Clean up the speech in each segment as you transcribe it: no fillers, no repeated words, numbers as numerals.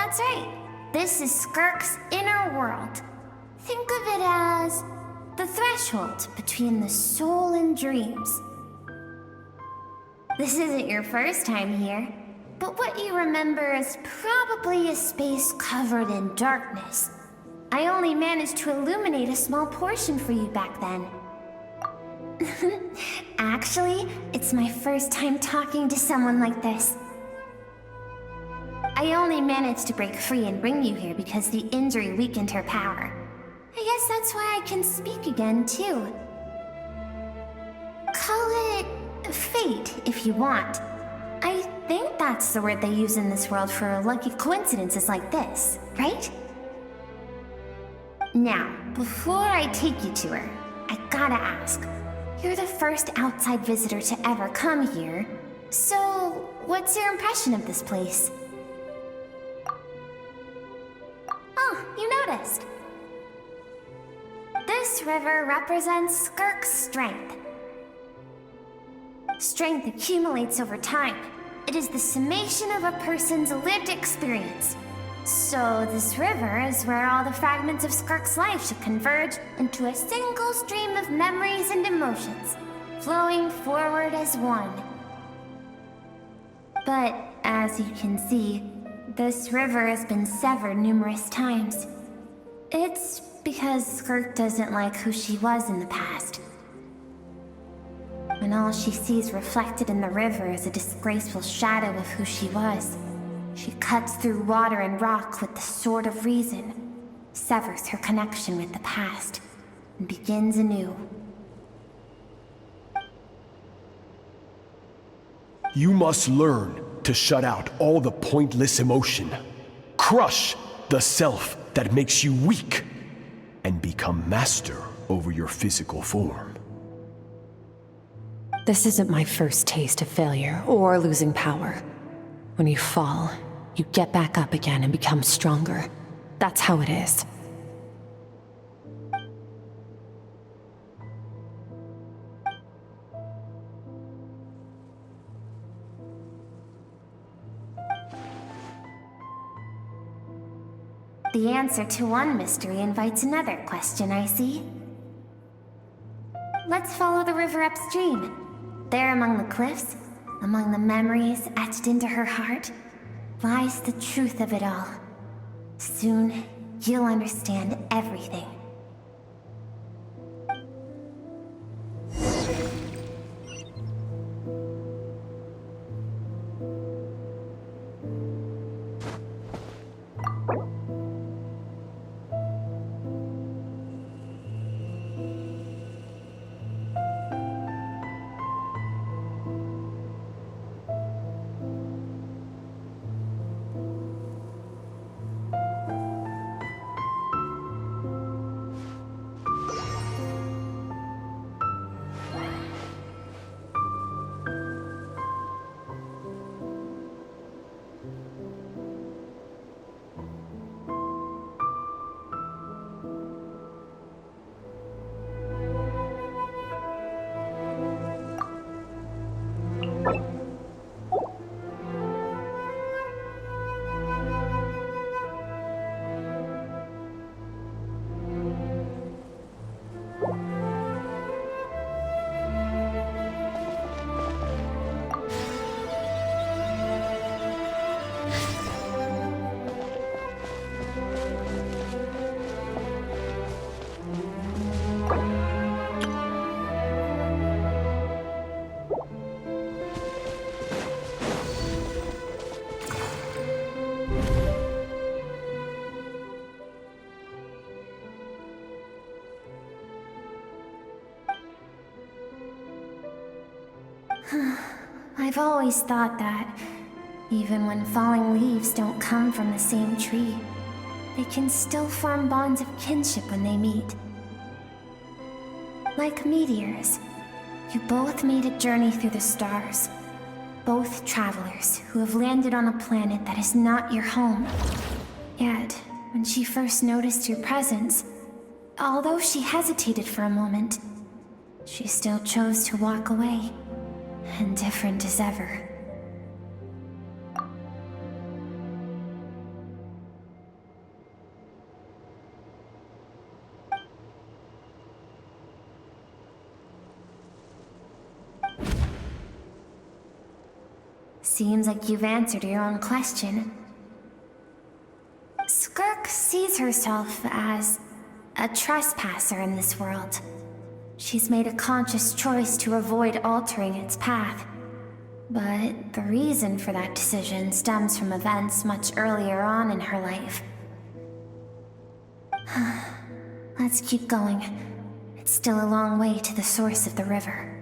That's right. This is Skirk's inner world. Think of it as the threshold between the soul and dreams. This isn't your first time here, but what you remember is probably a space covered in darkness. I only managed to illuminate a small portion for you back then. Actually, it's my first time talking to someone like this. I only managed to break free and bring you here because the injury weakened her power. I guess that's why I can speak again, too. Call it fate, if you want. I think that's the word they use in this world for lucky coincidences like this, right? Now, before I take you to her, I gotta ask. You're the first outside visitor to ever come here, so what's your impression of this place? Oh, you noticed. This river represents Skirk's strength. Strength accumulates over time. It is the summation of a person's lived experience. So this river is where all the fragments of Skirk's life should converge into a single stream of memories and emotions, flowing forward as one. But as you can see, this river has been severed numerous times. It's because Skirk doesn't like who she was in the past. When all she sees reflected in the river is a disgraceful shadow of who she was, she cuts through water and rock with the sword of reason, severs her connection with the past, and begins anew. You must learn to shut out all the pointless emotion. Crush the self that makes you weak, and become master over your physical form. This isn't my first taste of failure or losing power. When you fall, you get back up again and become stronger. That's how it is. The answer to one mystery invites another question, I see. Let's follow the river upstream. There among the cliffs, among the memories etched into her heart, lies the truth of it all. Soon, you'll understand everything. I've always thought that, even when falling leaves don't come from the same tree, they can still form bonds of kinship when they meet. Like meteors, you both made a journey through the stars. Both travelers who have landed on a planet that is not your home. Yet, when she first noticed your presence, although she hesitated for a moment, she still chose to walk away. Indifferent as ever. Seems like you've answered your own question. Skirk sees herself as a trespasser in this world. She's made a conscious choice to avoid altering its path. But the reason for that decision stems from events much earlier on in her life. Let's keep going. It's still a long way to the source of the river.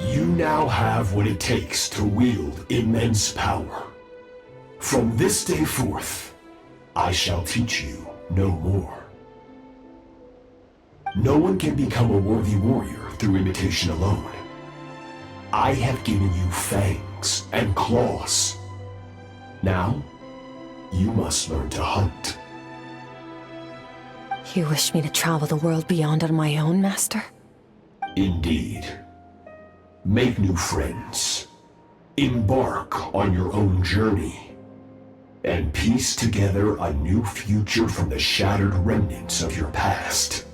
You now have what it takes to wield immense power. From this day forth, I shall teach you no more. No one can become a worthy warrior through imitation alone. I have given you fangs and claws. Now, you must learn to hunt. You wish me to travel the world beyond on my own, Master? Indeed. Make new friends. Embark on your own journey. And piece together a new future from the shattered remnants of your past.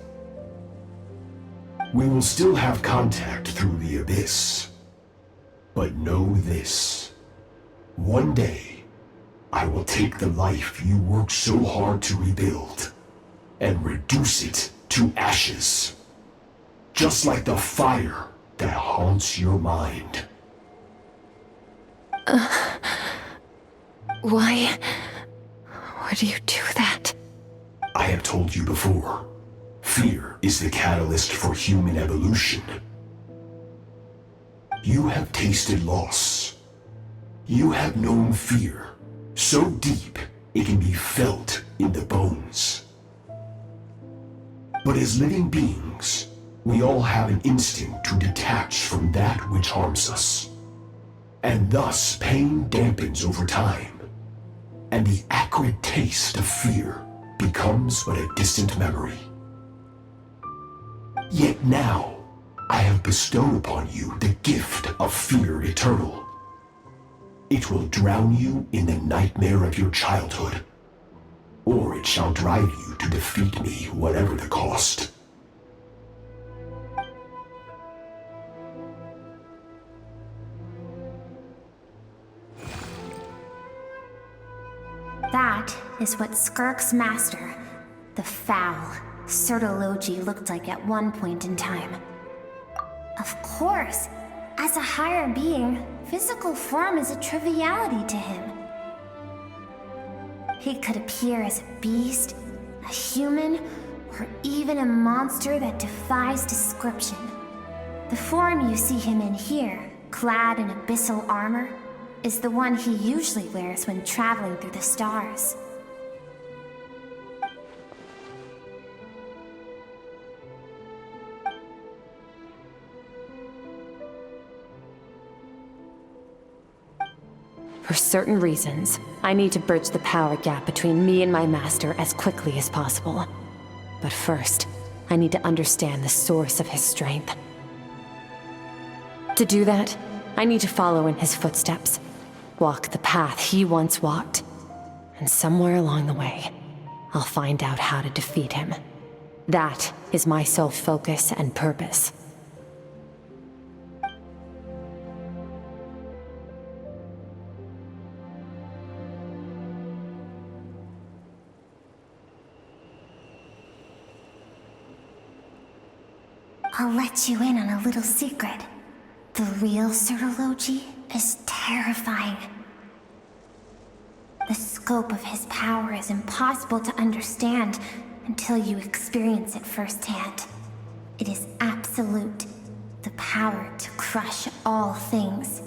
We will still have contact through the abyss. But know this. One day, I will take the life you worked so hard to rebuild and reduce it to ashes. Just like the fire that haunts your mind. Why would you do that? I have told you before, fear is the catalyst for human evolution. You have tasted loss. You have known fear, so deep it can be felt in the bones. But as living beings, we all have an instinct to detach from that which harms us. And thus pain dampens over time, and the acrid taste of fear becomes but a distant memory. Yet now, I have bestowed upon you the gift of fear eternal. It will drown you in the nightmare of your childhood, or it shall drive you to defeat me, whatever the cost. That is what Skirk's master, the foul Sertologi, looked like at one point in time. Of course, as a higher being, physical form is a triviality to him. He could appear as a beast, a human, or even a monster that defies description. The form you see him in here, clad in abyssal armor, is the one he usually wears when traveling through the stars. For certain reasons, I need to bridge the power gap between me and my master as quickly as possible. But first, I need to understand the source of his strength. To do that, I need to follow in his footsteps, walk the path he once walked, and somewhere along the way, I'll find out how to defeat him. That is my sole focus and purpose. I'll let you in on a little secret. The real Sirology is terrifying. The scope of his power is impossible to understand until you experience it firsthand. It is absolute, the power to crush all things.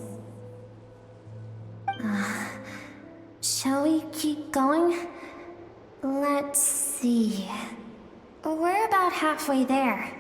Shall we keep going? Let's see. We're about halfway there.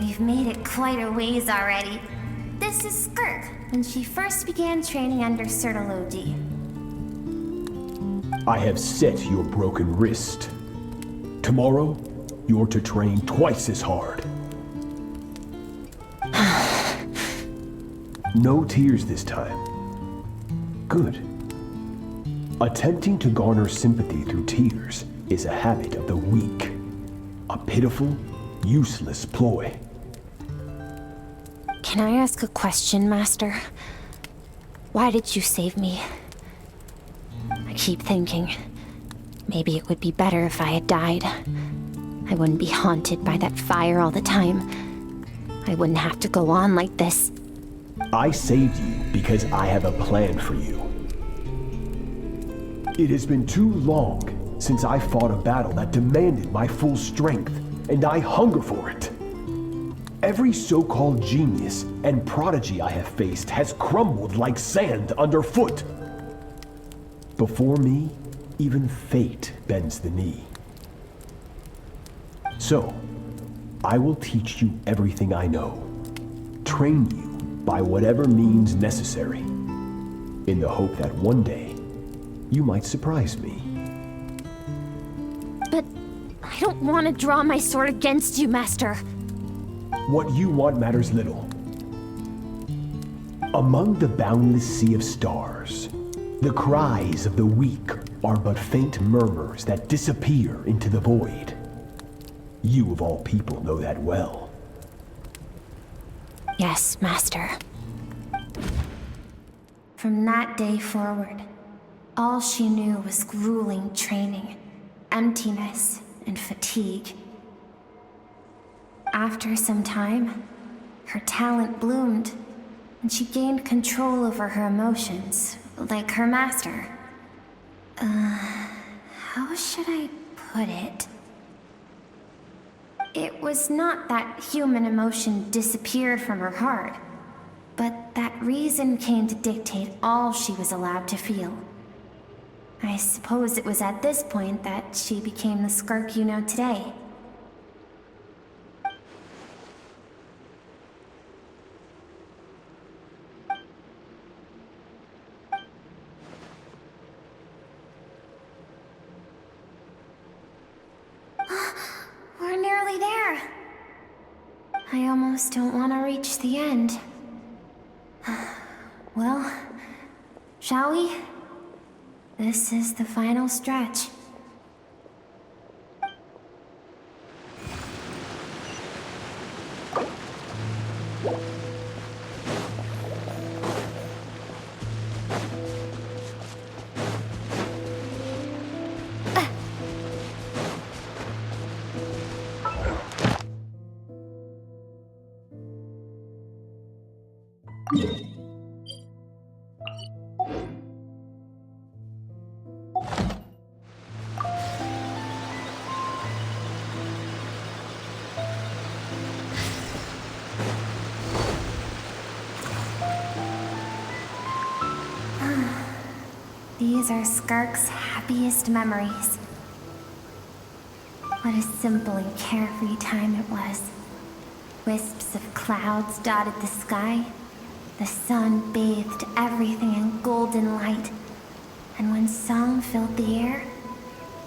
We've made it quite a ways already. This is Skirk, when she first began training under Sirology. I have set your broken wrist. Tomorrow, you're to train twice as hard. No tears this time. Good. Attempting to garner sympathy through tears is a habit of the weak. A pitiful, useless ploy. Can I ask a question, Master? Why did you save me? I keep thinking, maybe it would be better if I had died. I wouldn't be haunted by that fire all the time. I wouldn't have to go on like this. I saved you because I have a plan for you. It has been too long since I fought a battle that demanded my full strength, and I hunger for it. Every so-called genius and prodigy I have faced has crumbled like sand underfoot. Before me, even fate bends the knee. So, I will teach you everything I know, train you by whatever means necessary, in the hope that one day, you might surprise me. But I don't want to draw my sword against you, Master. What you want matters little. Among the boundless sea of stars, the cries of the weak are but faint murmurs that disappear into the void. You of all people know that well. Yes, Master. From that day forward, all she knew was grueling training, emptiness, and fatigue. After some time, her talent bloomed, and she gained control over her emotions, like her master. How should I put it? It was not that human emotion disappeared from her heart, but that reason came to dictate all she was allowed to feel. I suppose it was at this point that she became the Skirk you know today. We're nearly there. I almost don't want to reach the end. Well, shall we? This is the final stretch. These are Skirk's happiest memories. What a simple and carefree time it was. Wisps of clouds dotted the sky. The sun bathed everything in golden light. And when song filled the air,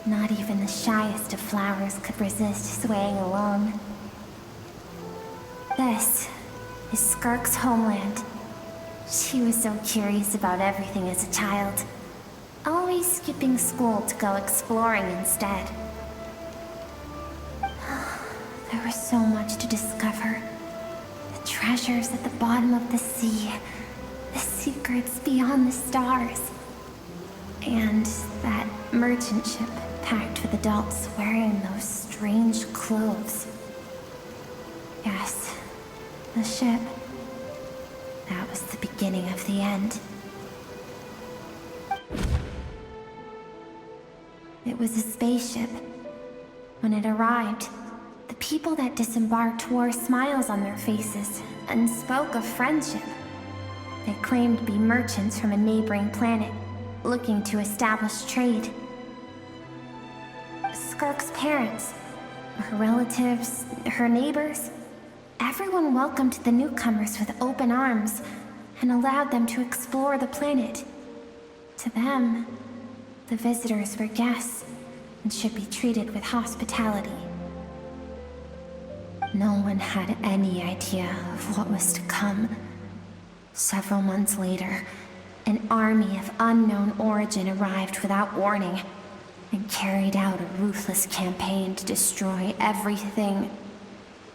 not even the shyest of flowers could resist swaying along. This is Skirk's homeland. She was so curious about everything as a child, always skipping school to go exploring instead. There was so much to discover. The treasures at the bottom of the sea, the secrets beyond the stars, and that merchant ship packed with adults wearing those strange clothes. Yes, the ship. That was the beginning of the end. It was a spaceship. When it arrived, the people that disembarked wore smiles on their faces and spoke of friendship. They claimed to be merchants from a neighboring planet, looking to establish trade. Skirk's parents, her relatives, her neighbors, everyone welcomed the newcomers with open arms and allowed them to explore the planet. To them, the visitors were guests and should be treated with hospitality. No one had any idea of what was to come. Several months later, an army of unknown origin arrived without warning and carried out a ruthless campaign to destroy everything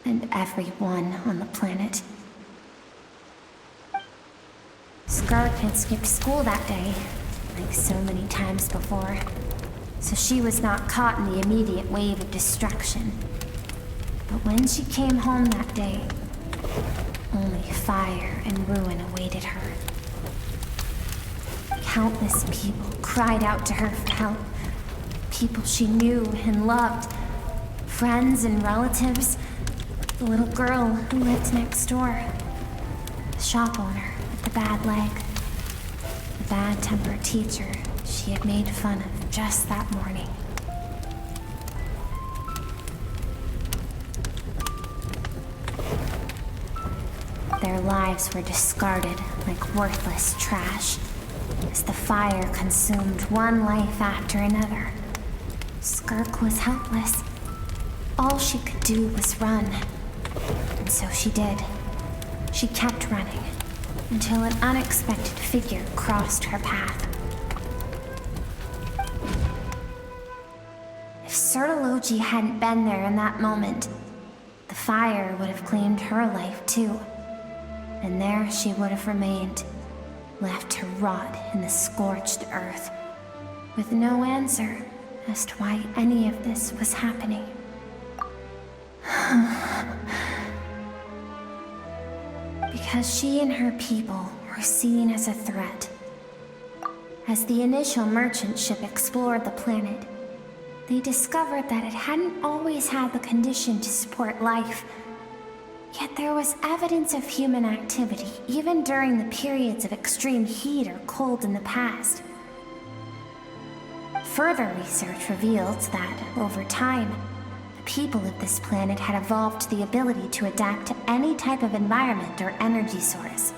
and everyone on the planet. Skirk had skipped school that day, like so many times before, so she was not caught in the immediate wave of destruction. But when she came home that day, only fire and ruin awaited her. Countless people cried out to her for help. People she knew and loved. Friends and relatives. The little girl who lived next door. The shop owner with the bad leg. The bad-tempered teacher she had made fun of just that morning. Their lives were discarded like worthless trash as the fire consumed one life after another. Skirk was helpless. All she could do was run. And so she did. She kept running until an unexpected figure crossed her path. If Sertology hadn't been there in that moment, the fire would have claimed her life too. And there she would have remained, left to rot in the scorched earth, with no answer as to why any of this was happening. Because she and her people were seen as a threat. As the initial merchant ship explored the planet, they discovered that it hadn't always had the condition to support life. Yet there was evidence of human activity, even during the periods of extreme heat or cold in the past. Further research revealed that, over time, the people of this planet had evolved the ability to adapt to any type of environment or energy source.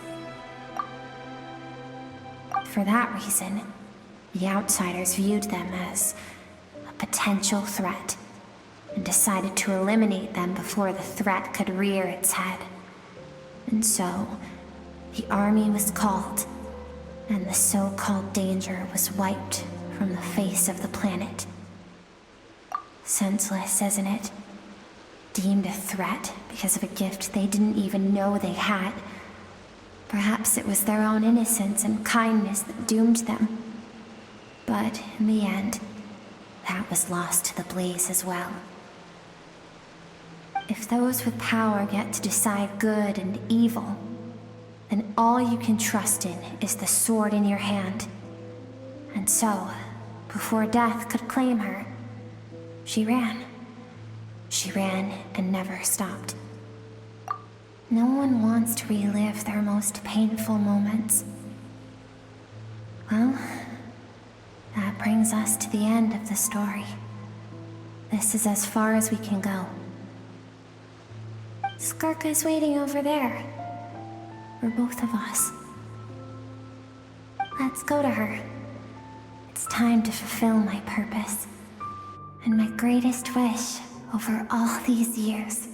For that reason, the outsiders viewed them as a potential threat, and decided to eliminate them before the threat could rear its head. And so, the army was called, and the so-called danger was wiped from the face of the planet. Senseless, isn't it? deemed a threat because of a gift they didn't even know they had. Perhaps it was their own innocence and kindness that doomed them. But in the end, that was lost to the blaze as well. If those with power get to decide good and evil, then all you can trust in is the sword in your hand. And so, before death could claim her, she ran. She ran and never stopped. No one wants to relive their most painful moments. Well, that brings us to the end of the story. This is as far as we can go. Skirk is waiting over there. For both of us. Let's go to her. It's time to fulfill my purpose. And my greatest wish over all these years.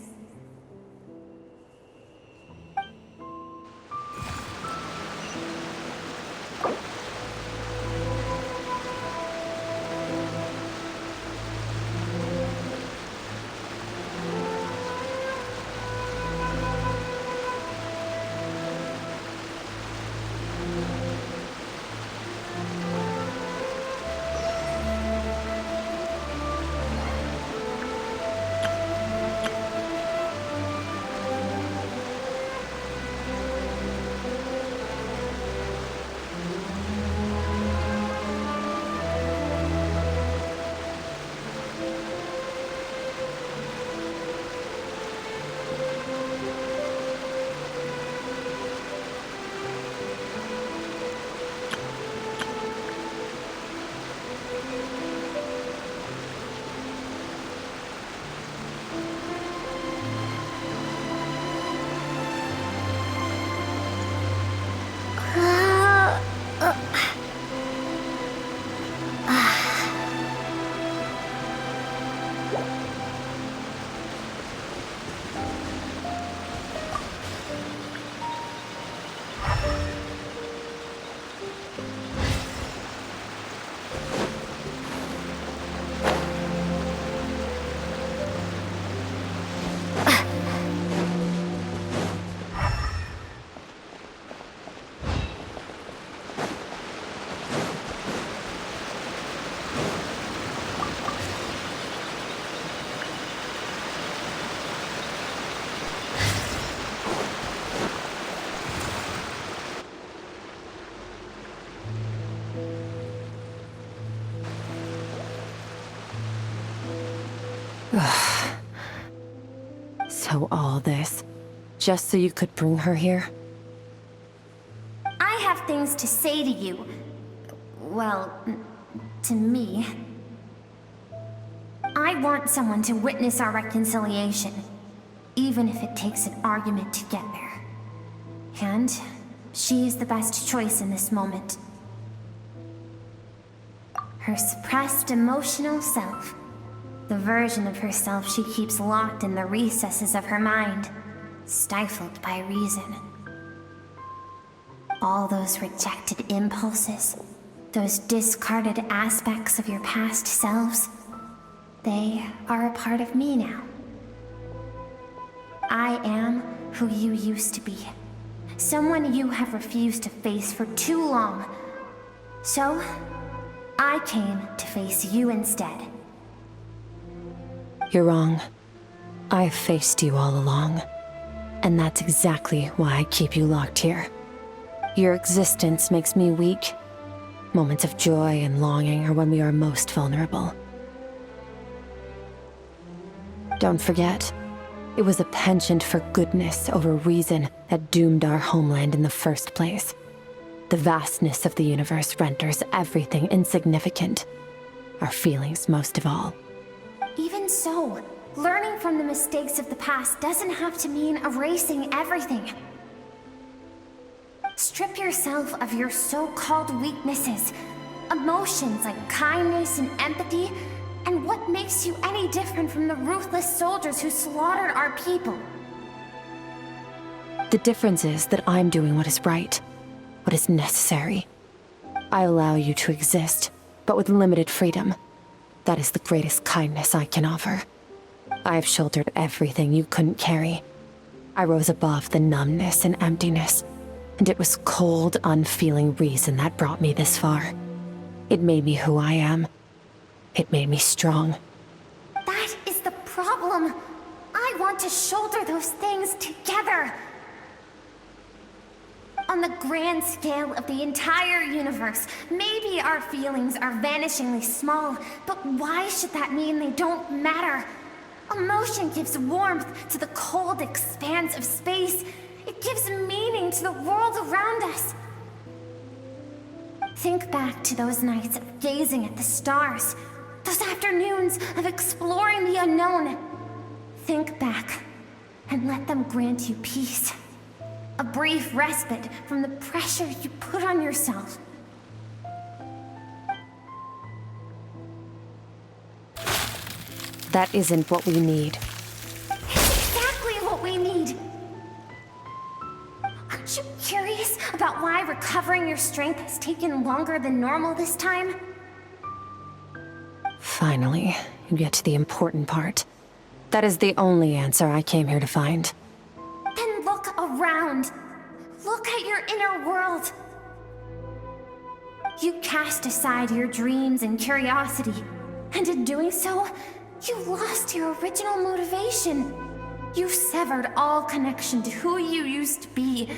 So all this, just so you could bring her here? I have things to say to you. Well, to me. I want someone to witness our reconciliation, even if it takes an argument to get there. And she is the best choice in this moment. Her suppressed emotional self. The version of herself she keeps locked in the recesses of her mind, stifled by reason. All those rejected impulses, those discarded aspects of your past selves, they are a part of me now. I am who you used to be. Someone you have refused to face for too long. So, I came to face you instead. You're wrong. I've faced you all along. And that's exactly why I keep you locked here. Your existence makes me weak. Moments of joy and longing are when we are most vulnerable. Don't forget, it was a penchant for goodness over reason that doomed our homeland in the first place. The vastness of the universe renders everything insignificant. Our feelings most of all. Even so, learning from the mistakes of the past doesn't have to mean erasing everything. Strip yourself of your so-called weaknesses, emotions like kindness and empathy, and what makes you any different from the ruthless soldiers who slaughtered our people? The difference is that I'm doing what is right, what is necessary. I allow you to exist, but with limited freedom. That is the greatest kindness I can offer. I've shouldered everything you couldn't carry. I rose above the numbness and emptiness, and it was cold, unfeeling reason that brought me this far. It made me who I am. It made me strong. That is the problem. I want to shoulder those things together. On the grand scale of the entire universe, maybe our feelings are vanishingly small, but why should that mean they don't matter? Emotion gives warmth to the cold expanse of space. It gives meaning to the world around us. Think back to those nights of gazing at the stars, those afternoons of exploring the unknown. Think back and let them grant you peace. A brief respite from the pressure you put on yourself. That isn't what we need. It's exactly what we need. Aren't you curious about why recovering your strength has taken longer than normal this time? Finally, you get to the important part. That is the only answer I came here to find. Then look around. Look at your inner world. You cast aside your dreams and curiosity, and in doing so, you lost your original motivation. You severed all connection to who you used to be,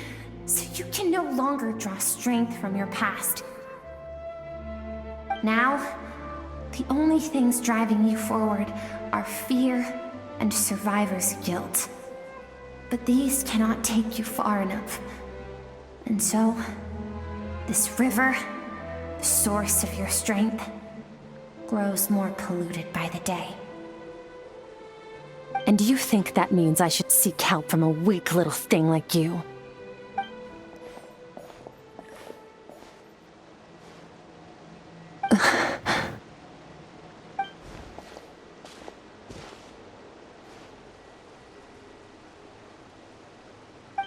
so you can no longer draw strength from your past. Now, the only things driving you forward are fear and survivor's guilt. But these cannot take you far enough. And so, this river, the source of your strength, grows more polluted by the day. And do you think that means I should seek help from a weak little thing like you?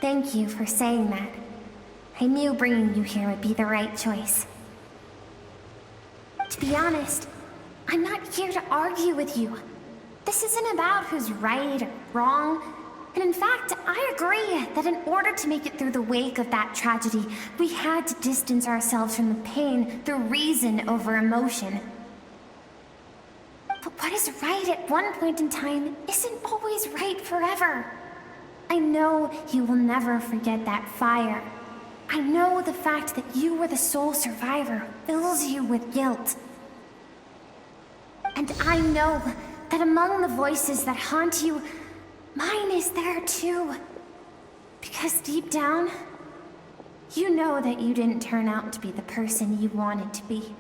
Thank you for saying that. I knew bringing you here would be the right choice. To be honest, I'm not here to argue with you. This isn't about who's right or wrong. And in fact, I agree that in order to make it through the wake of that tragedy, we had to distance ourselves from the pain through reason over emotion. But what is right at one point in time isn't always right forever. I know you will never forget that fire. I know the fact that you were the sole survivor fills you with guilt. And I know that among the voices that haunt you, mine is there too. Because deep down, you know that you didn't turn out to be the person you wanted to be.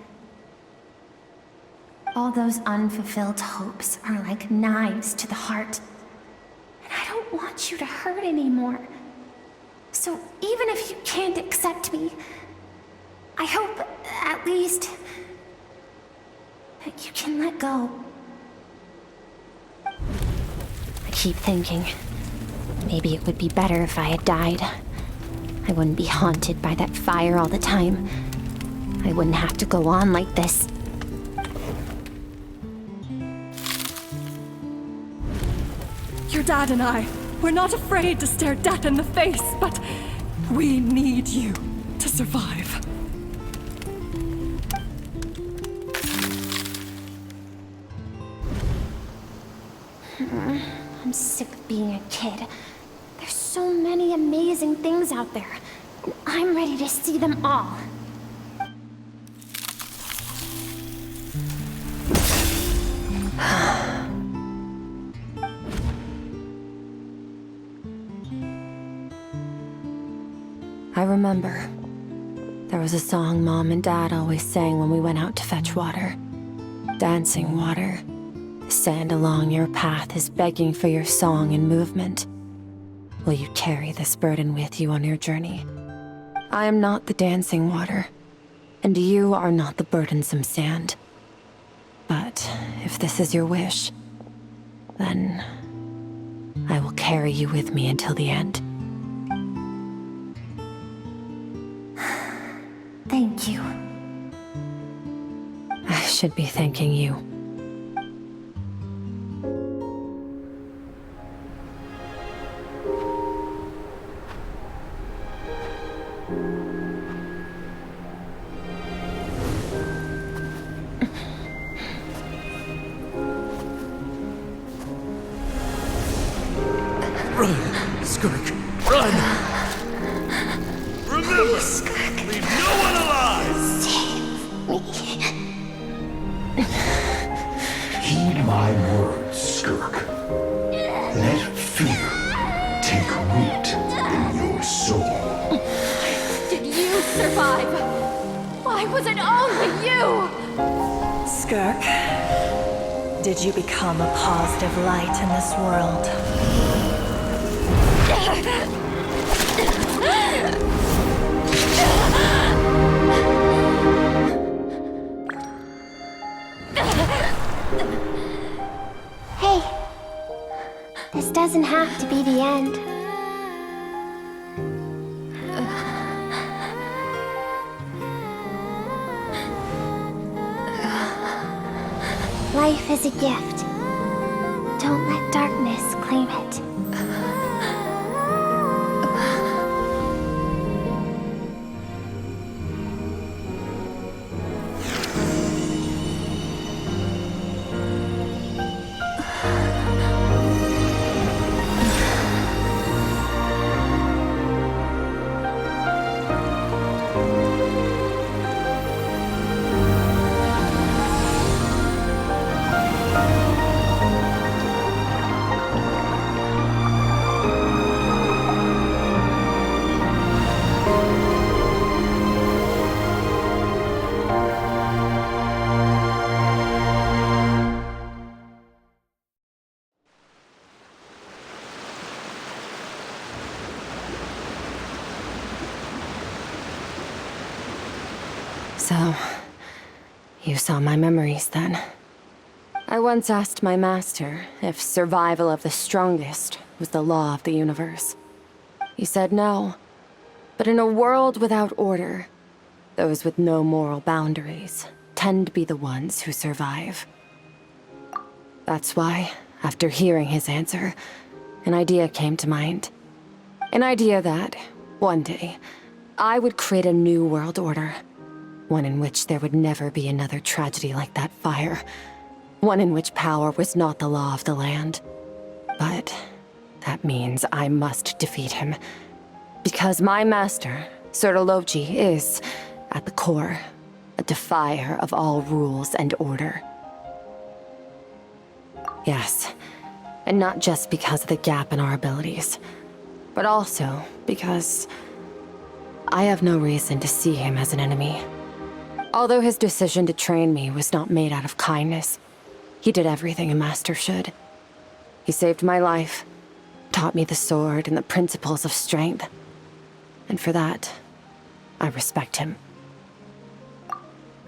All those unfulfilled hopes are like knives to the heart. And I don't want you to hurt anymore. So even if you can't accept me, I hope, at least, that you can let go. I keep thinking, maybe it would be better if I had died. I wouldn't be haunted by that fire all the time. I wouldn't have to go on like this. Your dad and I, we're not afraid to stare death in the face, but we need you to survive. I'm sick of being a kid. There's so many amazing things out there, and I'm ready to see them all. I remember. There was a song Mom and Dad always sang when we went out to fetch water. Dancing water. The sand along your path is begging for your song and movement. Will you carry this burden with you on your journey? I am not the dancing water, and you are not the burdensome sand. But if this is your wish, then I will carry you with me until the end. Thank you. I should be thanking you. Run, Skirk, run! Remember, leave no one alive! Heed my words, Skirk. Let fear take root in your soul. Did you survive? Why was it only you? Skirk, did you become a positive light in this world? Hey, this doesn't have to be the end. Life is a gift. Don't let darkness claim it. So, you saw my memories then. I once asked my master if survival of the strongest was the law of the universe. He said no. But in a world without order, those with no moral boundaries tend to be the ones who survive. That's why, after hearing his answer, an idea came to mind. An idea that, one day, I would create a new world order. One in which there would never be another tragedy like that fire. One in which power was not the law of the land. But that means I must defeat him. Because my master, Sertologi, is, at the core, a defier of all rules and order. Yes, and not just because of the gap in our abilities, but also because I have no reason to see him as an enemy. Although his decision to train me was not made out of kindness, he did everything a master should. He saved my life, taught me the sword and the principles of strength. And for that, I respect him.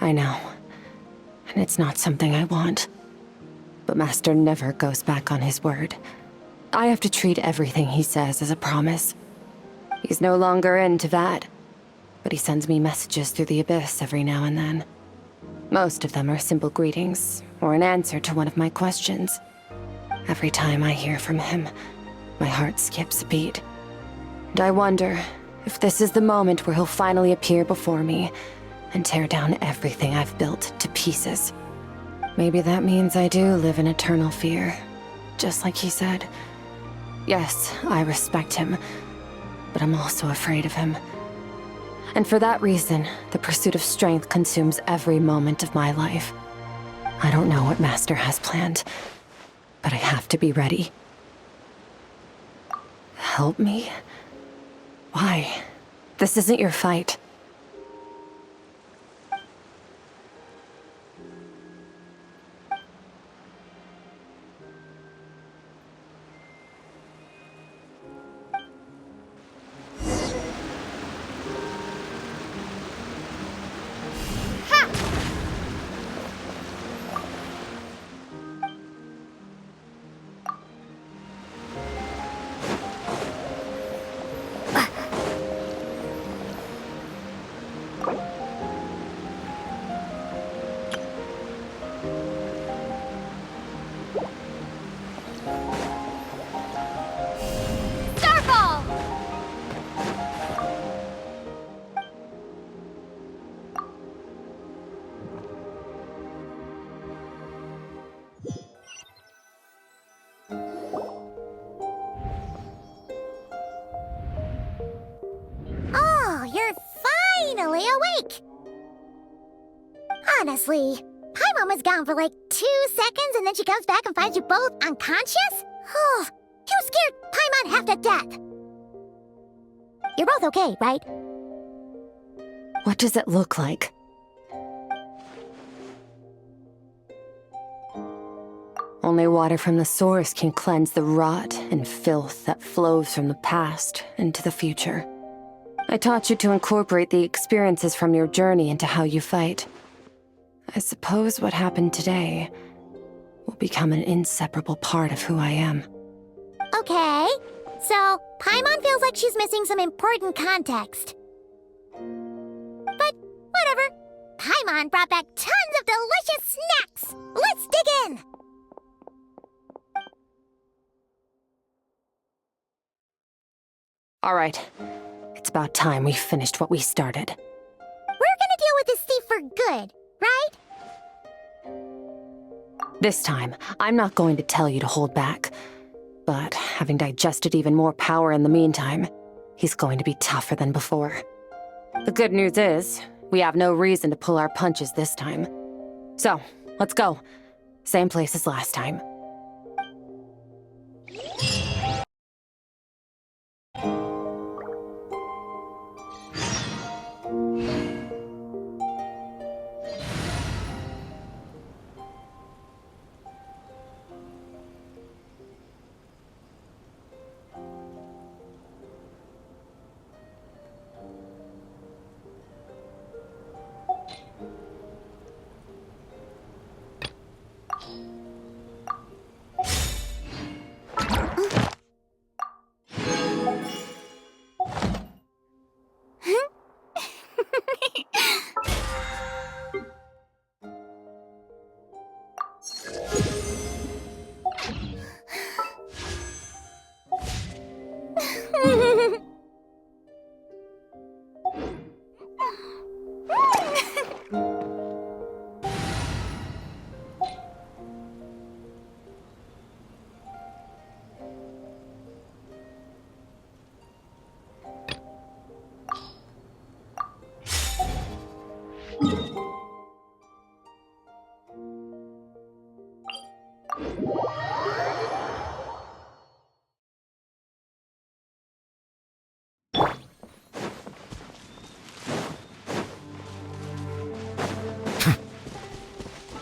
I know, and it's not something I want. But Master never goes back on his word. I have to treat everything he says as a promise. He's no longer into that. But he sends me messages through the abyss every now and then. Most of them are simple greetings, or an answer to one of my questions. Every time I hear from him, my heart skips a beat. And I wonder if this is the moment where he'll finally appear before me and tear down everything I've built to pieces. Maybe that means I do live in eternal fear, just like he said. Yes, I respect him, but I'm also afraid of him. And for that reason, the pursuit of strength consumes every moment of my life. I don't know what Master has planned, but I have to be ready. Help me? Why? This isn't your fight. finally awake! Honestly, Paimon was gone for like 2 seconds and then she comes back and finds you both unconscious? Oh, you scared Paimon half to death! You're both okay, right? What does it look like? Only water from the source can cleanse the rot and filth that flows from the past into the future. I taught you to incorporate the experiences from your journey into how you fight. I suppose what happened today will become an inseparable part of who I am. Okay, so Paimon feels like she's missing some important context. But whatever. Paimon brought back tons of delicious snacks! Let's dig in! All right. It's about time we finished what we started. We're gonna deal with this thief for good, right? This time, I'm not going to tell you to hold back. But having digested even more power in the meantime, he's going to be tougher than before. The good news is, we have no reason to pull our punches this time. So, let's go. Same place as last time.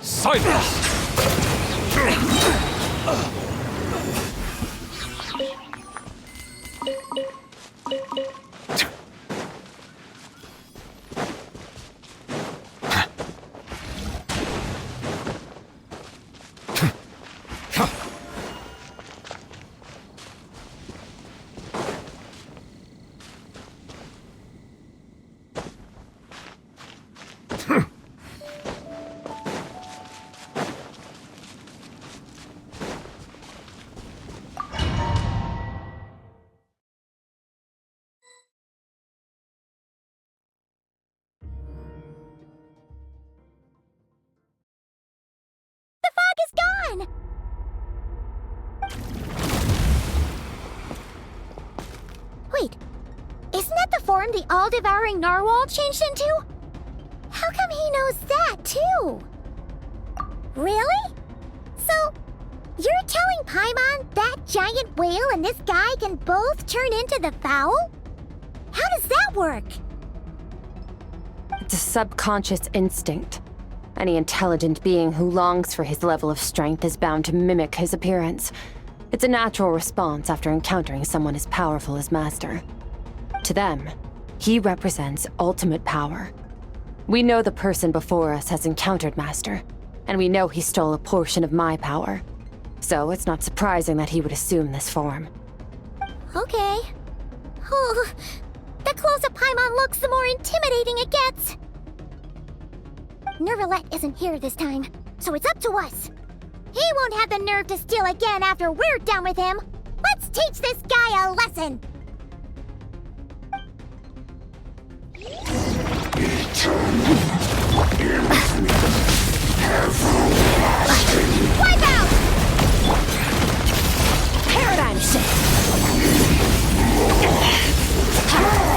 Silence! Gone! Wait, isn't that the form the all-devouring narwhal changed into? How come he knows that, too? Really? So, you're telling Paimon that giant whale and this guy can both turn into the fowl? How does that work? It's a subconscious instinct. Any intelligent being who longs for his level of strength is bound to mimic his appearance. It's a natural response after encountering someone as powerful as Master. To them, he represents ultimate power. We know the person before us has encountered Master, and we know he stole a portion of my power. So it's not surprising that he would assume this form. Okay. Oh, the closer Paimon looks, the more intimidating it gets. Nervalette isn't here this time, so it's up to us. He won't have the nerve to steal again after we're done with him. Let's teach this guy a lesson. Wipe out! Paradigm shift!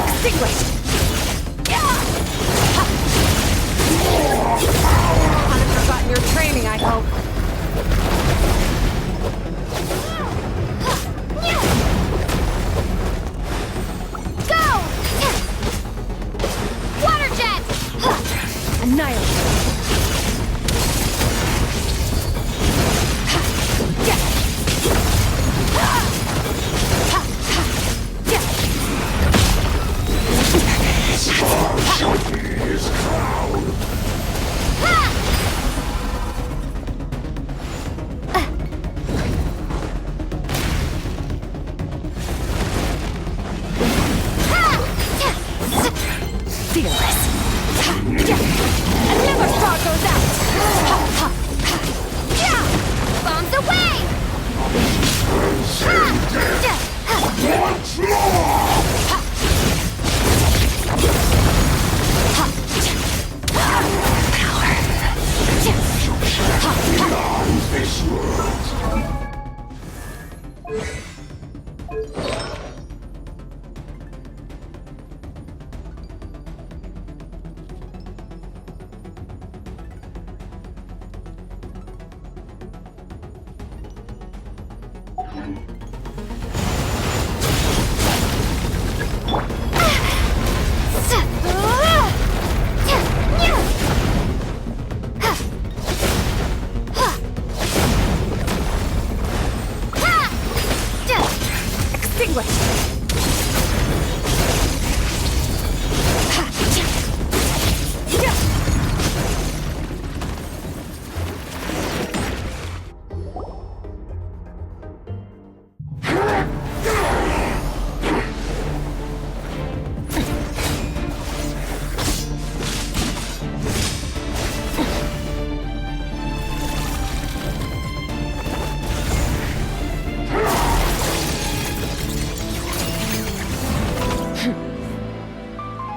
Extinguished! hope. Go! Water jet! Annihilate. Fearless. Another star goes out. Bombs away!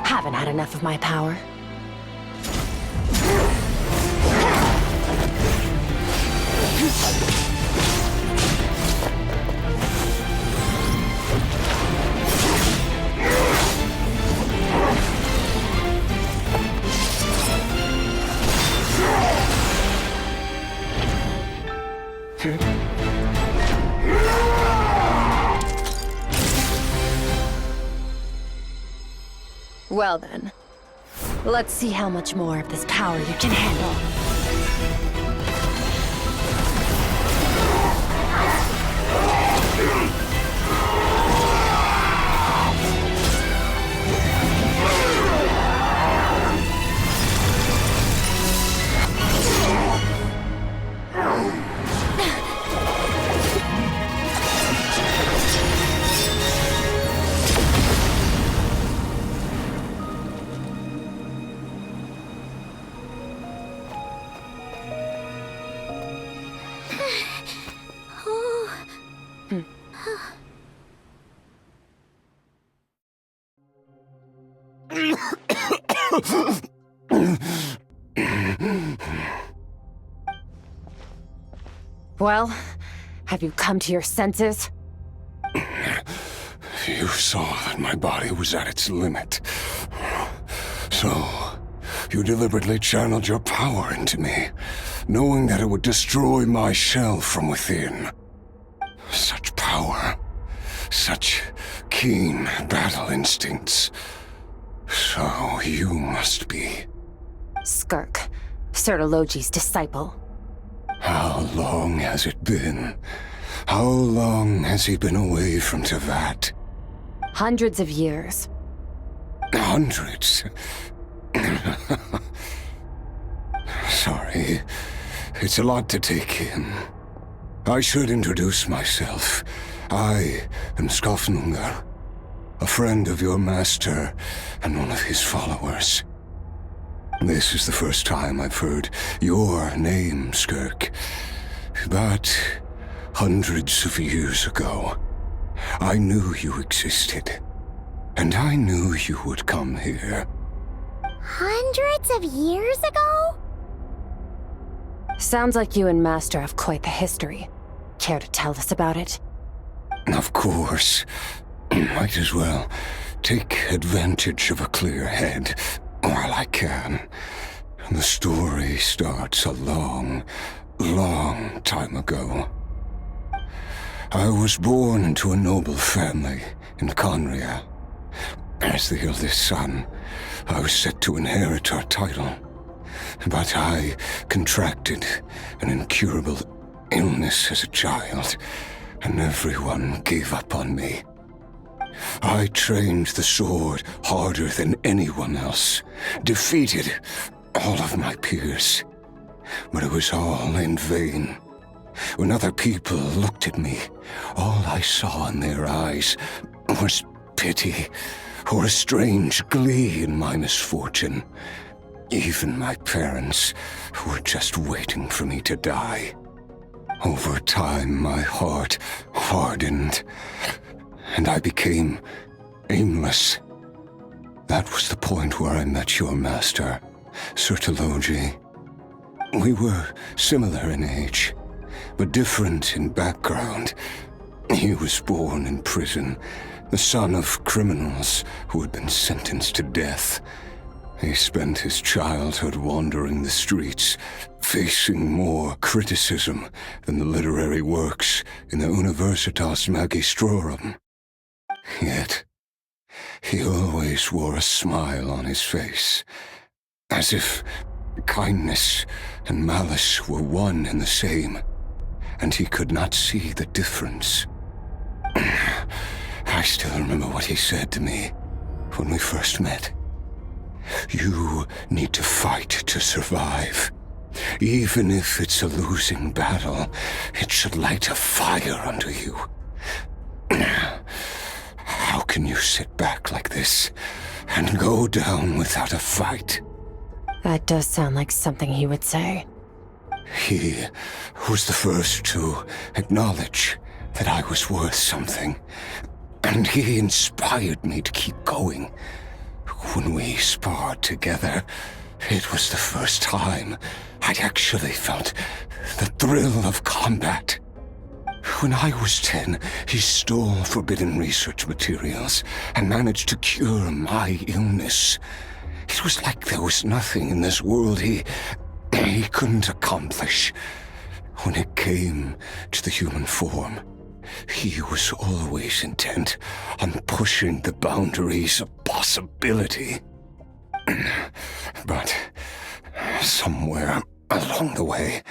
Haven't had enough of my power. Well then, let's see how much more of this power you can handle. Well, have you come to your senses? You saw that my body was at its limit. So, you deliberately channeled your power into me, knowing that it would destroy my shell from within. Such power, such keen battle instincts. So you must be... Skirk, Sertologi's disciple. How long has it been? How long has he been away from Tevat? Hundreds of years. Hundreds? Sorry, it's a lot to take in. I should introduce myself. I am Skofnungar, a friend of your master and one of his followers. This is the first time I've heard your name, Skirk. But hundreds of years ago, I knew you existed. And I knew you would come here. Hundreds of years ago? Sounds like you and Master have quite the history. Care to tell us about it? Of course. Might as well take advantage of a clear head while I can. The story starts a long, long time ago. I was born into a noble family in Conria. As the eldest son, I was set to inherit our title. But I contracted an incurable illness as a child, and everyone gave up on me. I trained the sword harder than anyone else, defeated all of my peers. But it was all in vain. When other people looked at me, all I saw in their eyes was pity or a strange glee in my misfortune. Even my parents were just waiting for me to die. Over time, my heart hardened, and I became aimless. That was the point where I met your master, Sir Taloji. We were similar in age, but different in background. He was born in prison, the son of criminals who had been sentenced to death. He spent his childhood wandering the streets, facing more criticism than the literary works in the Universitas Magistrorum. Yet, he always wore a smile on his face, as if kindness and malice were one and the same, and he could not see the difference. I still remember what he said to me when we first met. You need to fight to survive. Even if it's a losing battle, it should light a fire under you. How can you sit back like this and go down without a fight? That does sound like something he would say. He was the first to acknowledge that I was worth something, and he inspired me to keep going. When we sparred together, it was the first time I'd actually felt the thrill of combat. When I was 10, he stole forbidden research materials and managed to cure my illness. It was like there was nothing in this world he couldn't accomplish. When it came to the human form, he was always intent on pushing the boundaries of possibility. But somewhere along the way,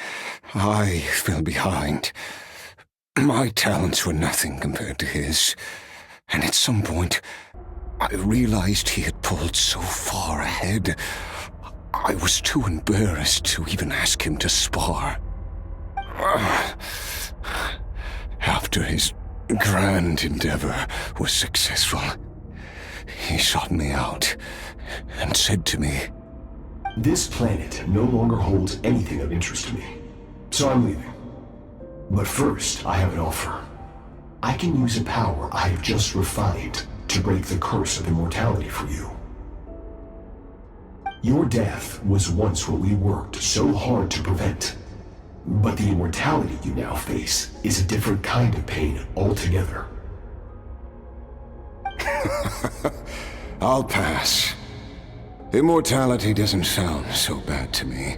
I fell behind. My talents were nothing compared to his, and at some point, I realized he had pulled so far ahead, I was too embarrassed to even ask him to spar. After his grand endeavor was successful, he sought me out and said to me, This planet no longer holds anything of interest to me, so I'm leaving. But first, I have an offer. I can use a power I have just refined to break the curse of immortality for you. Your death was once what we worked so hard to prevent. But the immortality you now face is a different kind of pain altogether. I'll pass. Immortality doesn't sound so bad to me.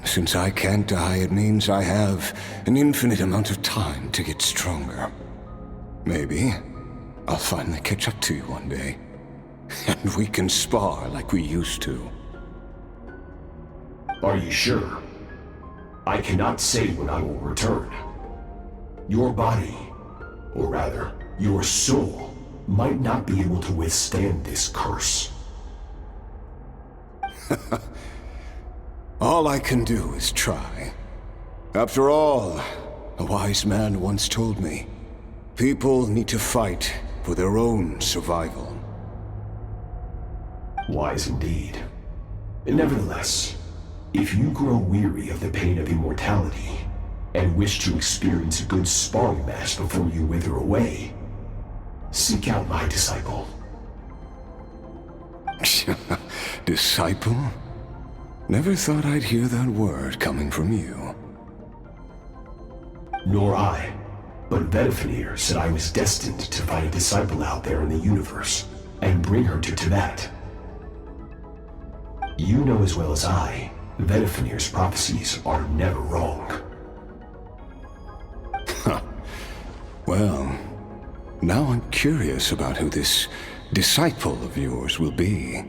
Since I can't die, it means I have an infinite amount of time to get stronger. Maybe I'll finally catch up to you one day, and we can spar like we used to. Are you sure? I cannot say when I will return. Your body, or rather, your soul, might not be able to withstand this curse. All I can do is try. After all, a wise man once told me, people need to fight for their own survival. Wise indeed. Nevertheless, if you grow weary of the pain of immortality, and wish to experience a good sparring match before you wither away, seek out my disciple. Disciple? Never thought I'd hear that word coming from you. Nor I, but Vedifenir said I was destined to find a disciple out there in the universe, and bring her to Tibet. You know as well as I, Vedifenir's prophecies are never wrong. Well, now I'm curious about who this disciple of yours will be.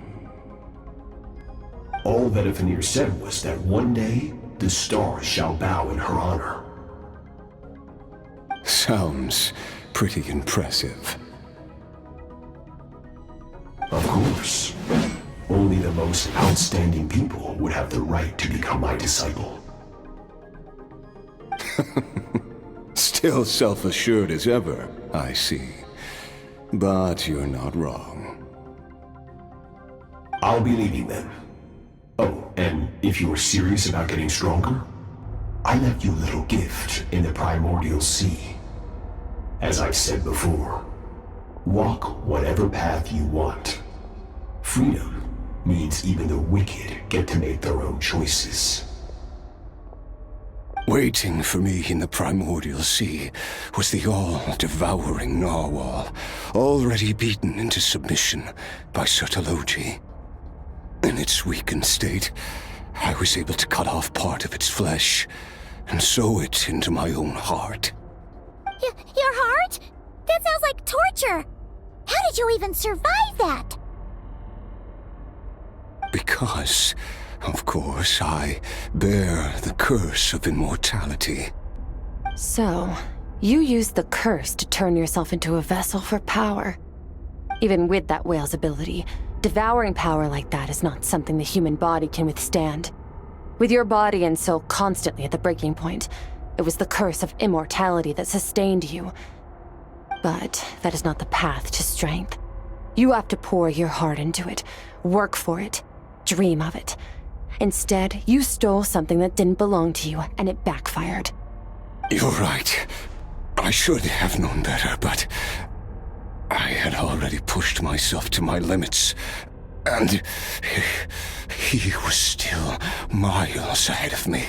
All that Vanir said was that one day, the stars shall bow in her honor. Sounds pretty impressive. Of course. Only the most outstanding people would have the right to become my disciple. Still self-assured as ever, I see. But you're not wrong. I'll be leading them. Oh, and if you are serious about getting stronger, I left you a little gift in the primordial sea. As I've said before, walk whatever path you want. Freedom means even the wicked get to make their own choices. Waiting for me in the primordial sea was the all-devouring narwhal, already beaten into submission by Sertologi. In its weakened state, I was able to cut off part of its flesh and sew it into my own heart. Your heart? That sounds like torture! How did you even survive that? Because, of course, I bear the curse of immortality. So, you used the curse to turn yourself into a vessel for power. Even with that whale's ability, devouring power like that is not something the human body can withstand. With your body and soul constantly at the breaking point, it was the curse of immortality that sustained you. But that is not the path to strength. You have to pour your heart into it, work for it, dream of it. Instead, you stole something that didn't belong to you, and it backfired. You're right. I should have known better, but I had already pushed myself to my limits, and he was still miles ahead of me.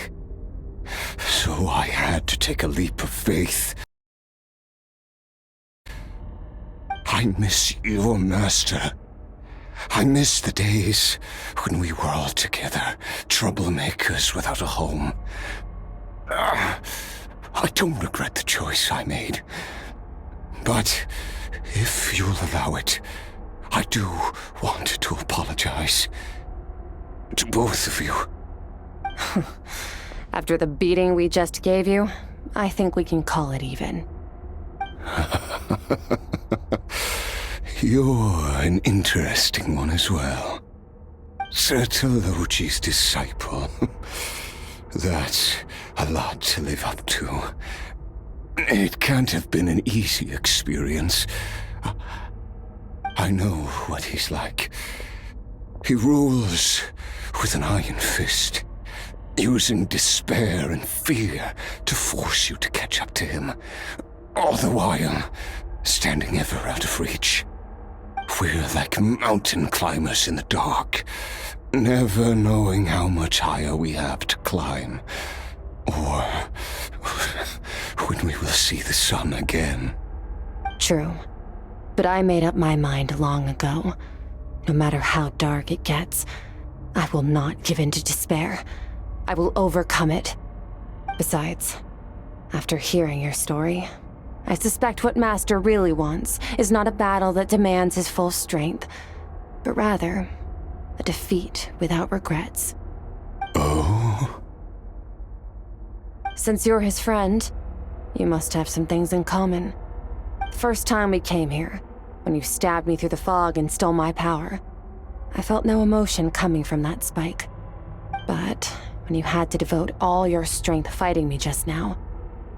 So I had to take a leap of faith. I miss your master. I miss the days when we were all together, troublemakers without a home. I don't regret the choice I made. But if you'll allow it, I do want to apologize. To both of you. After the beating we just gave you, I think we can call it even. You're an interesting one as well. Sertologi's disciple. That's a lot to live up to. It can't have been an easy experience. I know what he's like. He rules with an iron fist, using despair and fear to force you to catch up to him, all the while standing ever out of reach. We're like mountain climbers in the dark, never knowing how much higher we have to climb, or when we will see the sun again. True. But I made up my mind long ago. No matter how dark it gets, I will not give in to despair. I will overcome it. Besides, after hearing your story, I suspect what Master really wants is not a battle that demands his full strength, but rather a defeat without regrets. Oh? Since you're his friend, you must have some things in common. The first time we came here, when you stabbed me through the fog and stole my power, I felt no emotion coming from that spike. But when you had to devote all your strength fighting me just now,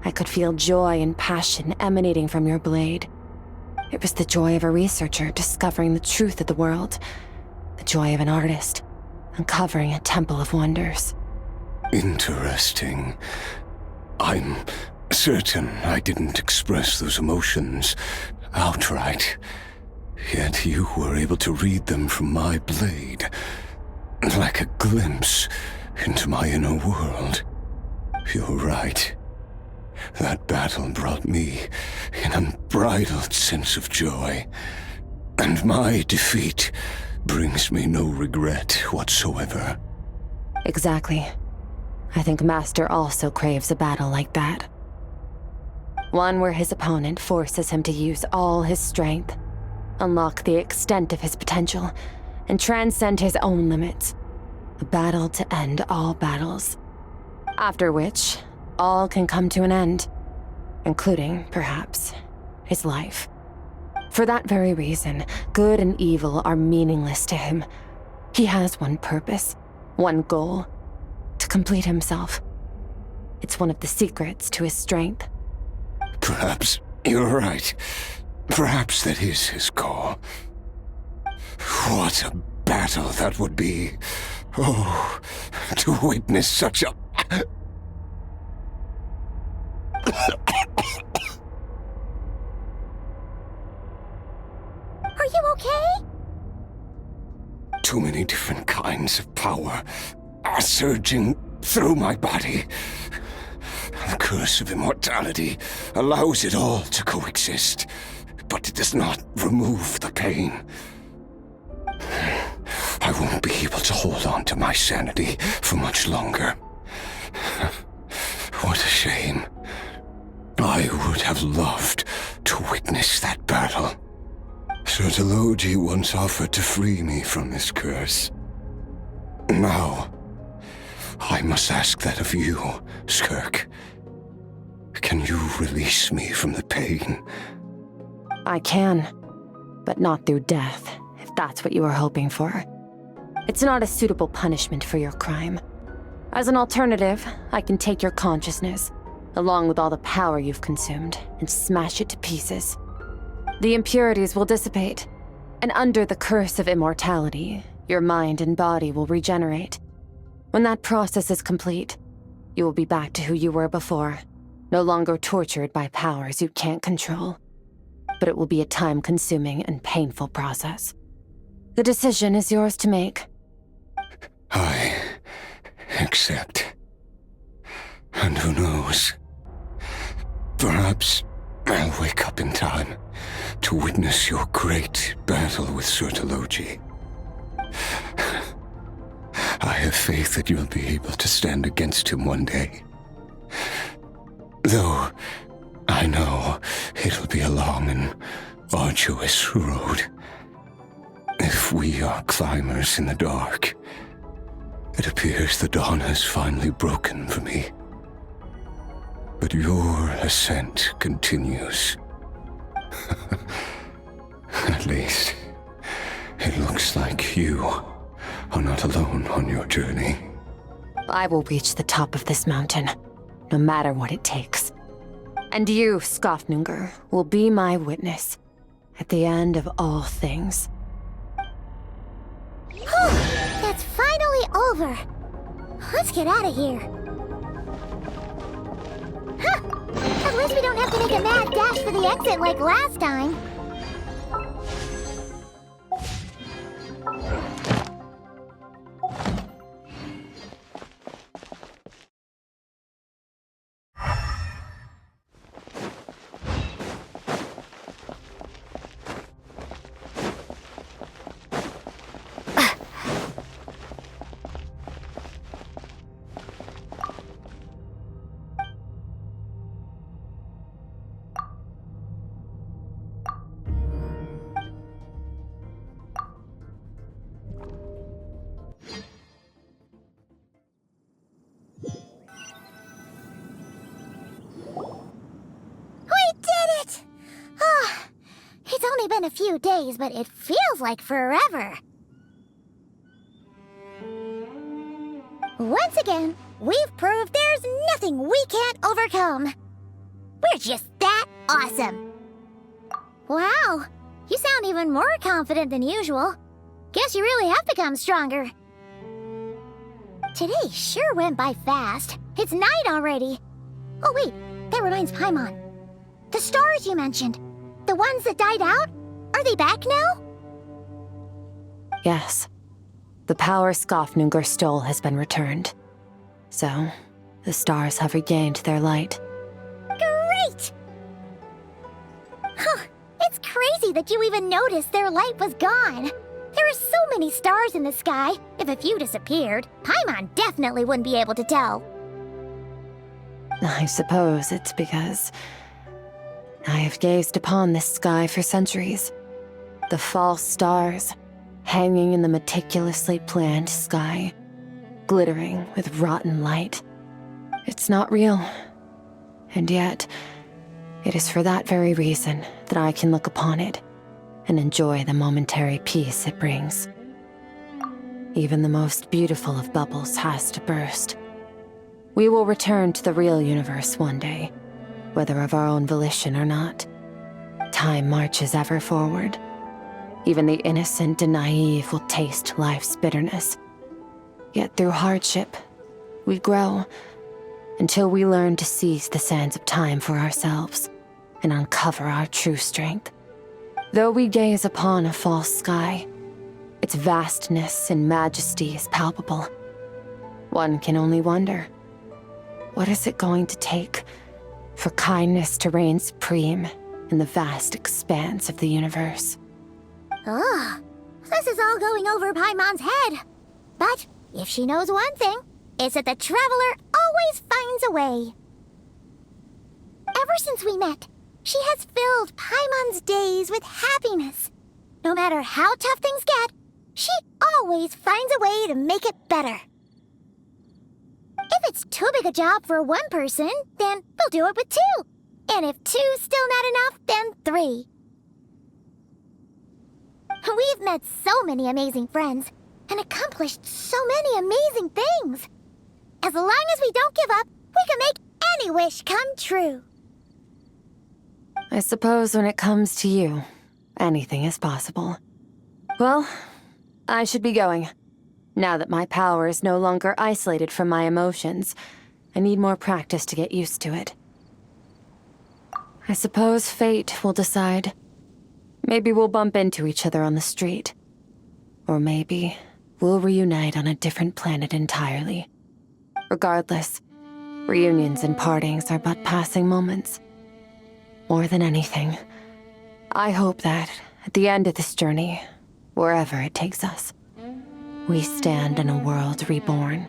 I could feel joy and passion emanating from your blade. It was the joy of a researcher discovering the truth of the world, the joy of an artist uncovering a temple of wonders. Interesting. I'm certain I didn't express those emotions outright, yet you were able to read them from my blade, like a glimpse into my inner world. You're right. That battle brought me an unbridled sense of joy, and my defeat brings me no regret whatsoever. Exactly. I think Master also craves a battle like that. One where his opponent forces him to use all his strength, unlock the extent of his potential, and transcend his own limits. A battle to end all battles. After which, all can come to an end, including, perhaps, his life. For that very reason, good and evil are meaningless to him. He has one purpose, one goal: to complete himself. It's one of the secrets to his strength. Perhaps you're right. Perhaps that is his call. What a battle that would be. Oh, to witness such a... Are you okay? Too many different kinds of power are surging through my body. The curse of immortality allows it all to coexist, but it does not remove the pain. I won't be able to hold on to my sanity for much longer. What a shame. I would have loved to witness that battle. Sertologi once offered to free me from this curse. Now, I must ask that of you, Skirk. Can you release me from the pain? I can, but not through death, if that's what you were hoping for. It's not a suitable punishment for your crime. As an alternative, I can take your consciousness, along with all the power you've consumed, and smash it to pieces. The impurities will dissipate, and under the curse of immortality, your mind and body will regenerate. When that process is complete, you will be back to who you were before, no longer tortured by powers you can't control. But it will be a time-consuming and painful process. The decision is yours to make. I accept. And who knows? Perhaps I'll wake up in time to witness your great battle with Sertologi. I have faith that you'll be able to stand against him one day. Though I know it'll be a long and arduous road. If we are climbers in the dark, it appears the dawn has finally broken for me. But your ascent continues. At least, it looks like you are not alone on your journey. I will reach the top of this mountain, no matter what it takes. And you, Skirk, will be my witness at the end of all things. That's finally over. Let's get out of here. Huh. At least we don't have to make a mad dash for the exit like last time. Been a few days, but it feels like forever. Once again, we've proved there's nothing we can't overcome. We're just that awesome. Wow, you sound even more confident than usual. Guess you really have become stronger. Today sure went by fast. It's night already. Oh wait, that reminds Paimon. The stars you mentioned, the ones that died out? Are they back now? Yes. The power Skirk stole has been returned. So, the stars have regained their light. Great! Huh, it's crazy that you even noticed their light was gone. There are so many stars in the sky. If a few disappeared, Paimon definitely wouldn't be able to tell. I suppose it's because I have gazed upon this sky for centuries. The false stars, hanging in the meticulously planned sky, glittering with rotten light. It's not real. And yet, it is for that very reason that I can look upon it and enjoy the momentary peace it brings. Even the most beautiful of bubbles has to burst. We will return to the real universe one day, whether of our own volition or not. Time marches ever forward. Even the innocent and naive will taste life's bitterness. Yet through hardship, we grow until we learn to seize the sands of time for ourselves and uncover our true strength. Though we gaze upon a false sky, its vastness and majesty is palpable. One can only wonder, what is it going to take for kindness to reign supreme in the vast expanse of the universe? Ugh, this is all going over Paimon's head. But if she knows one thing, it's that the Traveler always finds a way. Ever since we met, she has filled Paimon's days with happiness. No matter how tough things get, she always finds a way to make it better. If it's too big a job for one person, then we'll do it with two. And if two's still not enough, then three. We've met so many amazing friends and accomplished so many amazing things. As long as we don't give up, we can make any wish come true. I suppose when it comes to you, anything is possible. Well, I should be going. Now that my power is no longer isolated from my emotions, I need more practice to get used to it. I suppose fate will decide. Maybe we'll bump into each other on the street. Or maybe we'll reunite on a different planet entirely. Regardless, reunions and partings are but passing moments. More than anything, I hope that at the end of this journey, wherever it takes us, we stand in a world reborn.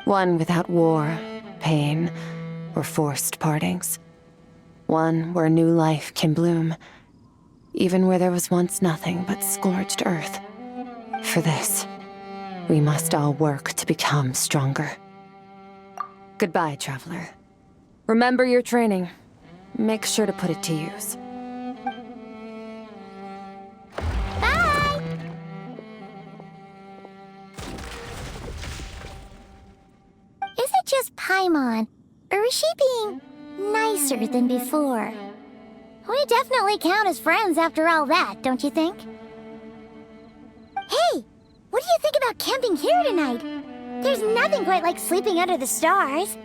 One without war, pain, or forced partings. One where new life can bloom, even where there was once nothing but scorched earth. For this, we must all work to become stronger. Goodbye, Traveler. Remember your training. Make sure to put it to use. Bye! Is it just Paimon, or is she being nicer than before? We definitely count as friends after all that, don't you think? Hey, what do you think about camping here tonight? There's nothing quite like sleeping under the stars.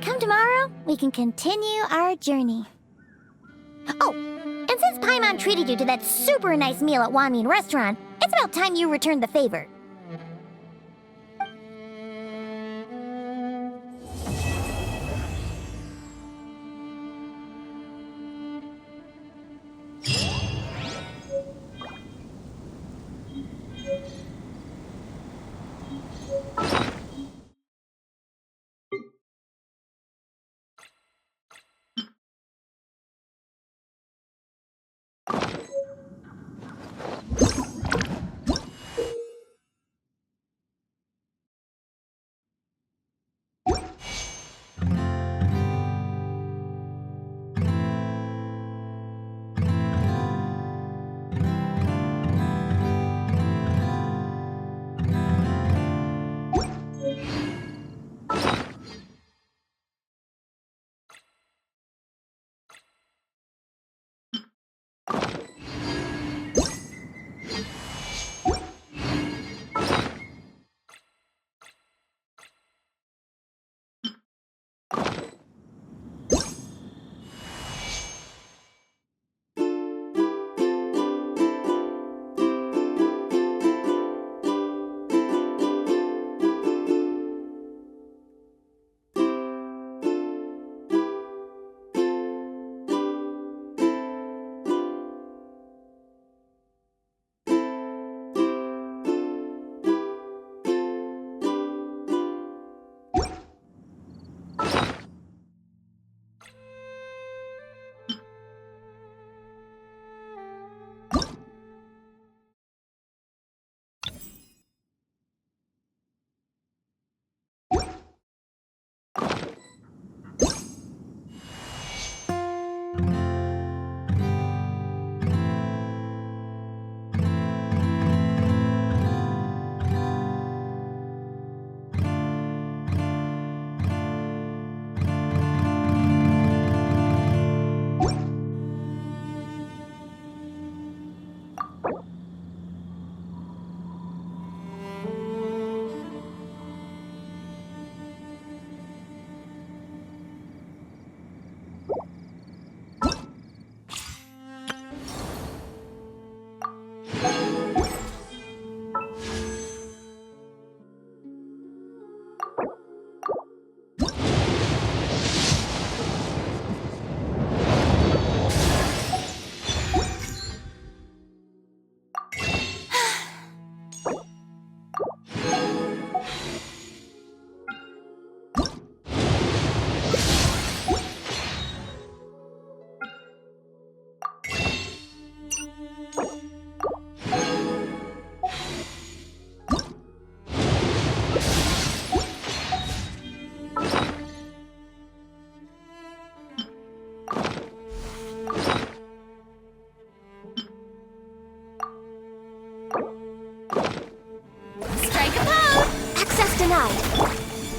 Come tomorrow, we can continue our journey. Oh, and since Paimon treated you to that super nice meal at Wanmin Restaurant, it's about time you returned the favor.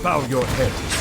Bow your head.